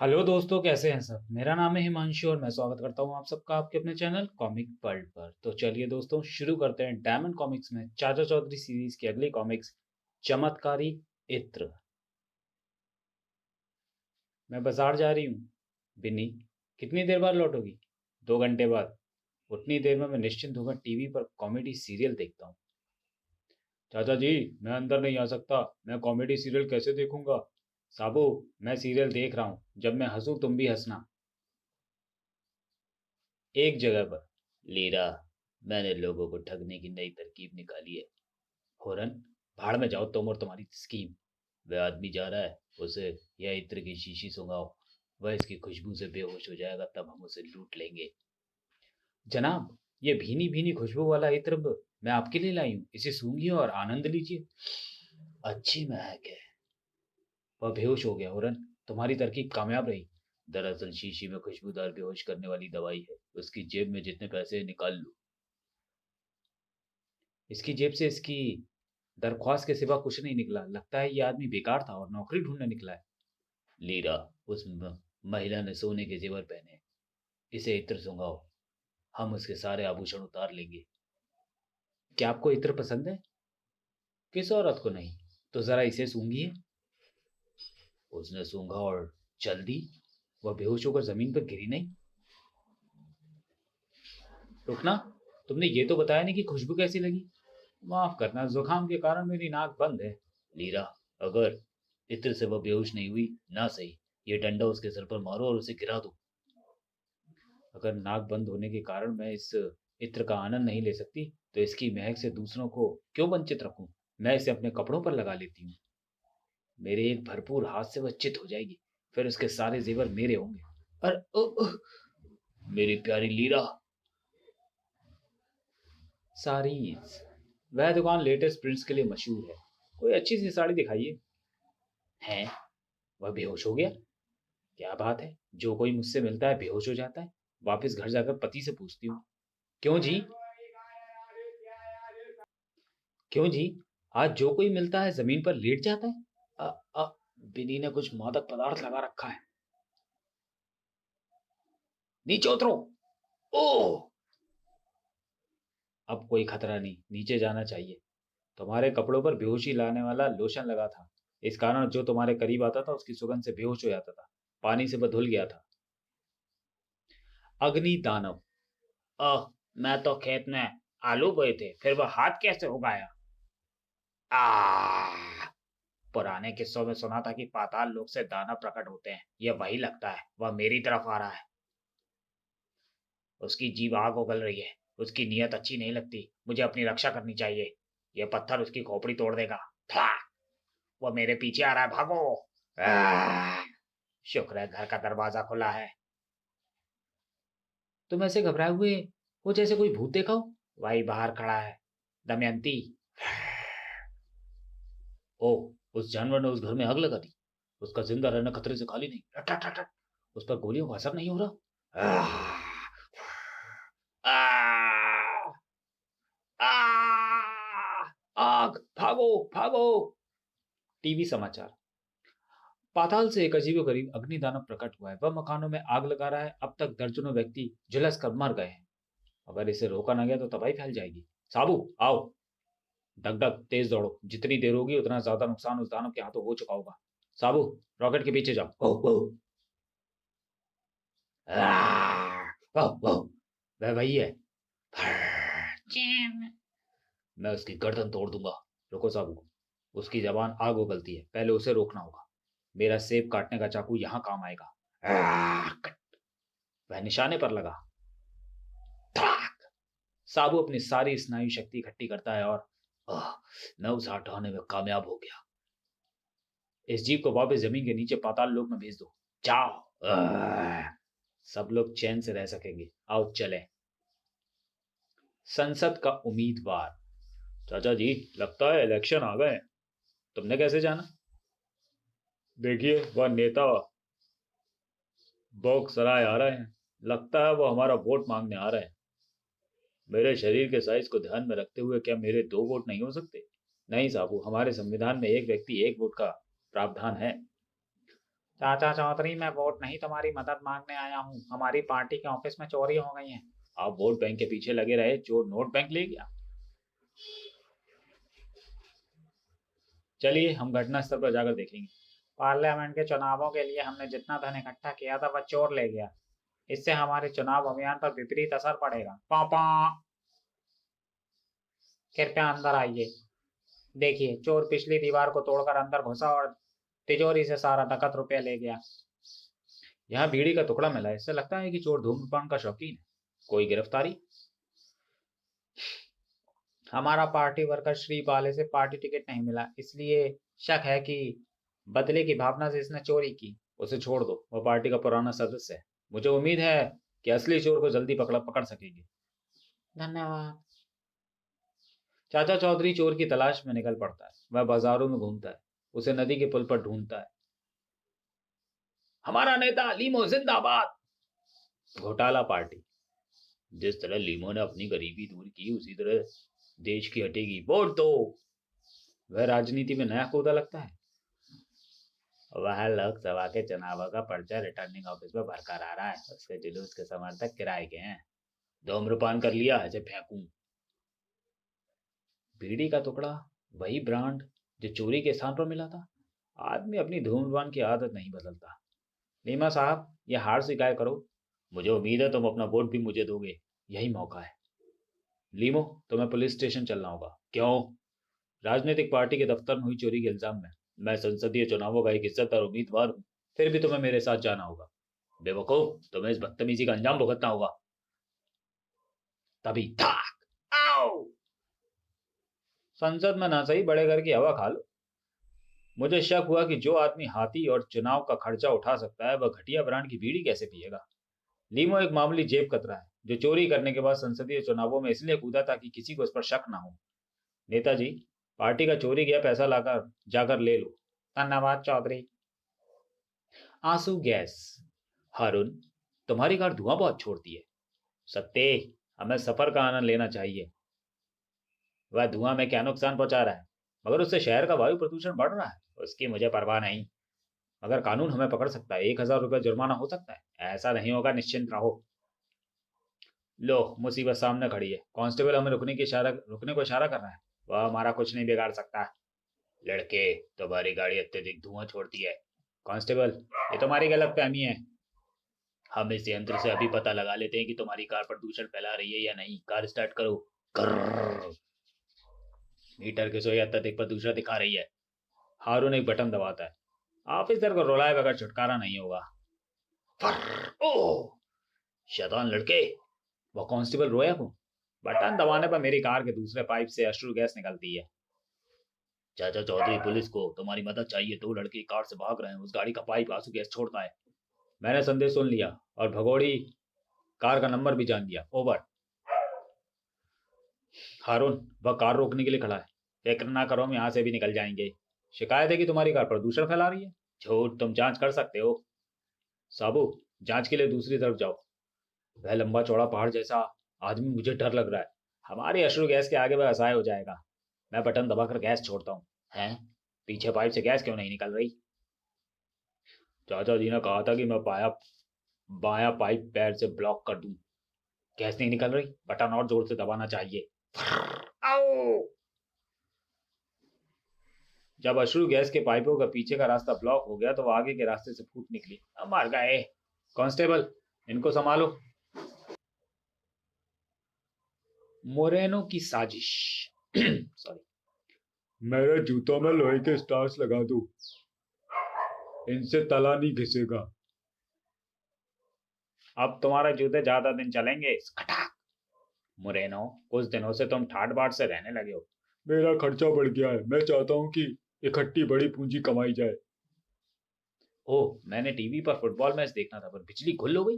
Hello दोस्तों, कैसे हैं सब। मेरा नाम है हिमांशु और मैं स्वागत करता हूं आप सबका आपके अपने चैनल कॉमिक वर्ल्ड पर। तो चलिए दोस्तों, शुरू करते हैं डायमंड कॉमिक्स में चाचा चौधरी सीरीज की अगली कॉमिक्स, चमत्कारी इत्र। मैं बाजार जा रही हूँ। बिन्नी, कितनी देर बाद लौटोगी? 2 घंटे बाद। उतनी देर में मैं निश्चिंत होकर टीवी पर कॉमेडी सीरियल देखता हूँ। चाचा जी, मैं अंदर नहीं आ सकता। मैं कॉमेडी सीरियल कैसे देखूंगा? साबू, मैं सीरियल देख रहा हूँ। जब मैं हंसूं तुम भी हंसना। एक जगह पर। लीरा, मैंने लोगों को ठगने की नई तरकीब निकाली है। होरन, भाड़ में जाओ तुम और तुम्हारी स्कीम। वह आदमी जा रहा है, उसे यह इत्र की शीशी सुंघाओ। वह इसकी खुशबू से बेहोश हो जाएगा, तब हम उसे लूट लेंगे। जनाब, ये भीनी भीनी खुशबू वाला इत्र मैं आपके लिए लाई हूँ। इसे सूंघिए और आनंद लीजिए। अच्छी महक है। वह बेहोश हो गया। होरन, तुम्हारी तरकीब कामयाब रही। दरअसल शीशी में खुशबूदार बेहोश करने वाली दवाई है। उसकी जेब में जितने पैसे हैं, निकाल लो। इसकी जेब से इसकी दरख्वास्त के सिवा कुछ नहीं निकला। लगता है ये आदमी बेकार था और नौकरी ढूंढने निकला है। लीरा, महिला ने सोने के जेवर पहने हैं। इसे इत्र सुंघाओ। हम उसके सारे आभूषण उतार लेंगे। क्या आपको इत्र पसंद है? किस औरत को नहीं? तो जरा इसे सूंघिए। उसने सूंघा और चल दी। वह बेहोश होकर जमीन पर गिरी नहीं। रुकना, तुमने ये तो बताया नहीं कि खुशबू कैसी लगी। माफ करना, जुकाम के कारण मेरी नाक बंद है। लीरा, अगर इत्र से वह बेहोश नहीं हुई ना सही, ये डंडा उसके सर पर मारो और उसे गिरा दो। अगर नाक बंद होने के कारण मैं इस इत्र का आनंद नहीं ले सकती, तो इसकी महक से दूसरों को क्यों वंचित रखूं? मैं इसे अपने कपड़ों पर लगा लेती हूँ। मेरे एक भरपूर हाथ से वह चित हो जाएगी। फिर उसके सारे जेवर मेरे होंगे। और मेरी प्यारी लीरा। सारीज, वह दुकान लेटेस्ट प्रिंट्स के लिए मशहूर है। कोई अच्छी सी साड़ी दिखाइए। हैं? वह बेहोश हो गया? क्या बात है, जो कोई मुझसे मिलता है बेहोश हो जाता है। वापस घर जाकर पति से पूछती हूँ। क्यों जी? क्यों जी? आज जो कोई मिलता है जमीन पर लेट जाता है। अ, अ, बिनी ने कुछ मादक पदार्थ लगा रखा है। नीचे उतरो। ओह! अब कोई खतरा नहीं, नीचे जाना चाहिए। तुम्हारे कपड़ों पर बेहोशी लाने वाला लोशन लगा था। इस कारण जो तुम्हारे करीब आता था उसकी सुगंध से बेहोश हो जाता था। पानी से वह धुल गया था। अग्नि दानव। अह, मैं तो खेत में आलू बोए थे, फिर वह हाथ कैसे उगाया? आ पुराने किस्सों में सुना था कि पाताल लोक से दानव प्रकट होते हैं। यह वही लगता है, वह मेरी तरफ आ रहा है। उसकी जीभ आग उगल रही है। उसकी नीयत अच्छी नहीं लगती। मुझे अपनी रक्षा करनी चाहिए। यह पत्थर उसकी खोपड़ी तोड़ देगा। था! वह मेरे पीछे आ रहा है, भागो! आह! शुक्र है घर का दरवाजा खुला है। तुम ऐसे घबराए हुए हो जैसे कोई भूत देखा हो। वही बाहर खड़ा है। दमयंती। ओह, उस जानवर ने उस घर में आग लगा दी। उसका जिंदा रहना खतरे से खाली नहीं। रट रट रट रट। उस पर गोलियों का असर नहीं हो रहा। आह! आह! आग! भागो! भागो! टीवी समाचार। पाताल से एक अजीबोगरीब अग्निदानव प्रकट हुआ है। वह मकानों में आग लगा रहा है। अब तक दर्जनों व्यक्ति झुलस कर मर गए हैं। अगर इसे रोका ना गया तो तबाही फैल जाएगी। साबू, आओ। डग डग, तेज दौड़ो। जितनी देर होगी उतना ज्यादा नुकसान उस दानव के हाथों हो चुका होगा। साबू, रॉकेट के पीछे जाओ। ओह ओह। आह! ओह ओह। वह वही है। चैन। मैं उसकी गर्दन तोड़ दूंगा। रुको साबू, उसकी जबान आग उगलती है, पहले उसे रोकना होगा। मेरा सेब काटने का चाकू यहाँ काम आएगा। कट। वह निशाने पर लगा। धड़ाक! साबू अपनी सारी स्नायु शक्ति इकट्ठी करता है और आह, मैं उसे हटाने में कामयाब हो गया। इस जीव को वापस जमीन के नीचे पाताल लोक में भेज दो। जाओ। सब लोग चैन से रह सकेंगे। आओ चलें। संसद का उम्मीदवार। चाचा जी, लगता है इलेक्शन आ गए हैं। तुमने कैसे जाना? देखिए, वह नेता बॉक्स सराय आ रहे हैं। लगता है वो हमारा वोट मांगने आ रहे हैं। मेरे शरीर के साइज को ध्यान में रखते हुए क्या मेरे 2 वोट नहीं हो सकते? नहीं साबू, हमारे संविधान में एक व्यक्ति एक वोट का प्रावधान है। चाचा चौधरी, मैं वोट नहीं तुम्हारी मदद मांगने आया हूँ। हमारी पार्टी के ऑफिस में चोरी हो गई है। आप वोट बैंक के पीछे लगे रहे, चोर नोट बैंक ले गया। चलिए हम घटना स्थल पर जाकर देखेंगे। पार्लियामेंट के चुनावों के लिए हमने जितना धन इकट्ठा किया था वह चोर ले गया। इससे हमारे चुनाव अभियान पर विपरीत असर पड़ेगा। पापा, कृपया अंदर आइए। देखिए, चोर पिछली दीवार को तोड़कर अंदर घुसा और तिजोरी से सारा नकद रुपया ले गया। यहाँ बीड़ी का टुकड़ा मिला है, इससे लगता है कि चोर धूम्रपान का शौकीन है। कोई गिरफ्तारी? हमारा पार्टी वर्कर श्री बाले से पार्टी टिकट नहीं मिला, इसलिए शक है कि बदले की भावना से इसने चोरी की। उसे छोड़ दो, वह पार्टी का पुराना सदस्य है। मुझे उम्मीद है कि असली चोर को जल्दी पकड़ सकेंगे। धन्यवाद। चाचा चौधरी चोर की तलाश में निकल पड़ता है। वह बाजारों में घूमता है, उसे नदी के पुल पर ढूंढता है। हमारा नेता लीमो जिंदाबाद। घोटाला पार्टी। जिस तरह लीमो ने अपनी गरीबी दूर की, उसी तरह देश की हटेगी। वोट दो। वह राजनीति में नया कूदा लगता है। वह लोकसभा के चुनावों का पर्चा रिटर्निंग ऑफिस में भर कर आ रहा है। उसके जुलूस के समर्थक किराए के हैं। धूम्रपान कर लिया, इसे फेंकूं। बीड़ी का टुकड़ा, वही ब्रांड जो चोरी के स्थान पर मिला था। आदमी अपनी धूम्रपान की आदत नहीं बदलता। नीमा साहब, यह हार स्वीकार करो। मुझे उम्मीद है तुम अपना वोट भी मुझे दोगे। यही मौका है। लीमो, तुम्हें पुलिस स्टेशन चलना होगा। क्यों? राजनीतिक पार्टी के दफ्तर में हुई चोरी के इल्जाम में। मैं संसदीय चुनावों का एक इज्जतदार उम्मीदवार हूँ। फिर भी तुम्हें मेरे साथ जाना होगा। बेवकूफ, तुम्हें इस बदतमीजी का अंजाम भुगतना होगा। तभी धाक। आओ! संसद में ना सही, बड़े घर की हवा खा लो। मुझे शक हुआ कि जो आदमी हाथी और चुनाव का खर्चा उठा सकता है, वह घटिया ब्रांड की बीड़ी कैसे पिएगा। लीमो एक मामूली जेब कतरा है, जो चोरी करने के बाद संसदीय चुनावों में इसलिए कूदा ताकि किसी को इस पर शक ना हो। नेताजी, पार्टी का चोरी गया पैसा लाकर जाकर ले लो। धन्यवाद चौधरी। आंसू गैस। हारून, तुम्हारी कार धुआं बहुत छोड़ती है। सत्ते, हमें सफर का आनंद लेना चाहिए। वह धुआं में क्या नुकसान पहुंचा रहा है? मगर उससे शहर का वायु प्रदूषण बढ़ रहा है। उसकी मुझे परवाह नहीं। मगर कानून हमें पकड़ सकता है। 1,000 रुपये जुर्माना हो सकता है। ऐसा नहीं होगा, निश्चिंत रहो। लो, मुसीबत सामने खड़ी है। कांस्टेबल हमें रुकने को इशारा कर रहा है। वह हमारा कुछ नहीं बिगाड़ सकता। लड़के, तुम्हारी गाड़ी अत्यधिक धुआं छोड़ती है। कांस्टेबल, ये तुम्हारी गलतफहमी है। हम इस यंत्र से अभी पता लगा लेते हैं कि तुम्हारी कार प्रदूषण फैला रही है या नहीं। कार स्टार्ट करो। कर्र। मीटर की सुई अत्यधिक प्रदूषण दिखा रही है। हारून एक बटन दबाता है। ऑफिसर को रुलाए बगैर छुटकारा नहीं होगा। ओह, शैतान लड़के! वो कांस्टेबल रोया क्यों? बटन दबाने पर मेरी कार के दूसरे पाइप से अश्रु गैस निकलती है। चाचा चौधरी, पुलिस को तुम्हारी मदद चाहिए। 2 लड़के कार से भाग रहे हैं। उस गाड़ी का पाइप आंसू गैस छोड़ता है। मैंने संदेश सुन लिया और भगोड़ी कार का नंबर भी जान लिया। ओवर। हारून, वह कार रोकने के लिए खड़ा है। फिक्र ना करो, हम यहाँ से भी निकल जाएंगे। शिकायत है कि तुम्हारी कार प्रदूषण फैला रही है। झूठ, तुम जांच कर सकते हो। साबू, जांच के लिए दूसरी तरफ जाओ। वह लंबा चौड़ा पहाड़ जैसा आदमी, मुझे डर लग रहा है। हमारी अश्रु गैस के आगे वह असहाय हो जाएगा। मैं बटन दबाकर गैस छोड़ता हूँ। हैं? पीछे पाइप से गैस क्यों नहीं निकल रही? चाचा जी ने कहा था कि मैं बाया पाइप पैर से ब्लॉक कर दूं। गैस नहीं निकल रही। बटन और जोर से दबाना चाहिए। आओ! जब अश्रु गैस के पाइपों का पीछे का रास्ता ब्लॉक हो गया तो वो आगे के रास्ते से फूट निकली। हम मर गए। कांस्टेबल, इनको संभालो। मोरेनो की साजिश। सॉरी। मेरे जूतों में लोहे के स्टार्स लगा दो। इनसे तला नहीं घिसेगा। अब तुम्हारे जूते ज्यादा दिन चलेंगे। मोरेनो, कुछ दिनों से तुम ठाट बाट से रहने लगे हो। मेरा खर्चा बढ़ गया है। मैं चाहता हूँ कि इकट्ठी बड़ी पूंजी कमाई जाए। ओह, मैंने टीवी पर फुटबॉल मैच देखना था, पर बिजली गुल हो गई।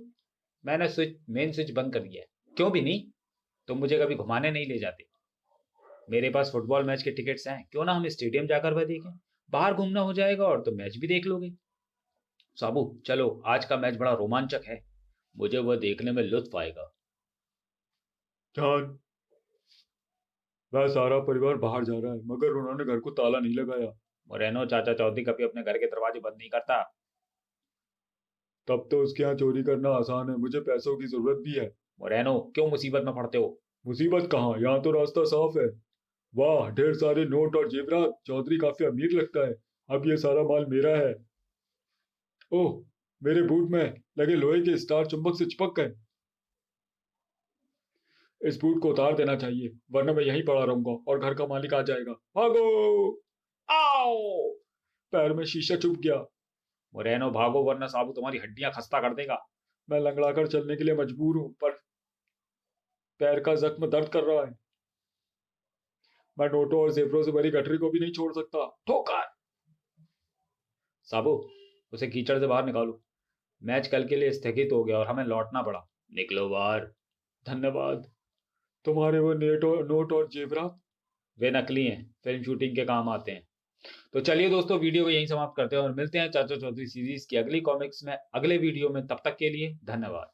मैंने मेन स्विच बंद कर दिया है। क्यों भी नहीं? तुम मुझे कभी घुमाने नहीं ले जाते। मेरे पास फुटबॉल मैच के टिकट्स हैं। क्यों ना हम स्टेडियम जाकर वह देखें। बाहर घूमना हो जाएगा और तुम मैच भी देख लोगे। साबू, चलो, आज का मैच बड़ा रोमांचक है। मुझे वह देखने में लुत्फ आएगा। जान, वह सारा परिवार बाहर जा रहा है, मगर उन्होंने घर को ताला नहीं लगाया। मोरेनो, चाचा चौधरी कभी अपने घर के दरवाजे बंद नहीं करता। तब तो उसके यहाँ चोरी करना आसान है, मुझे पैसों की जरूरत भी है। मोरेनो, क्यों मुसीबत में पड़ते हो? मुसीबत कहाँ, यहाँ तो रास्ता साफ है। वाह, ढेर सारे नोट और जेवरात, चौधरी काफी अमीर लगता है। अब ये सारा माल मेरा है। ओह, मेरे बूट में लगे लोहे के स्टार चुंबक से चिपक गए। इस बूट को उतार देना चाहिए, वरना मैं यहीं पड़ा रहूंगा और घर का मालिक आ जाएगा। भागो! आओ! पैर में शीशा चुभ गया। मोरेनो भागो, वरना साबू तुम्हारी हड्डियां खस्ता कर देगा। मैं लंगड़ाकर चलने के लिए मजबूर हूँ, पर पैर का जख्म दर्द कर रहा है। मैं नोटों और जेवरों से भरी गठरी को भी नहीं छोड़ सकता। ठोकर! साबू, उसे कीचड़ से बाहर निकालो। मैच कल के लिए स्थगित हो गया और हमें लौटना पड़ा। निकलो बाहर। धन्यवाद। तुम्हारे वो नोट और जेवरात? वे नकली हैं, फिल्म शूटिंग के काम आते हैं। तो चलिए दोस्तों, वीडियो को यहीं समाप्त करते हैं और मिलते हैं चाचा चौधरी सीरीज की अगली कॉमिक्स में अगले वीडियो में। तब तक के लिए धन्यवाद।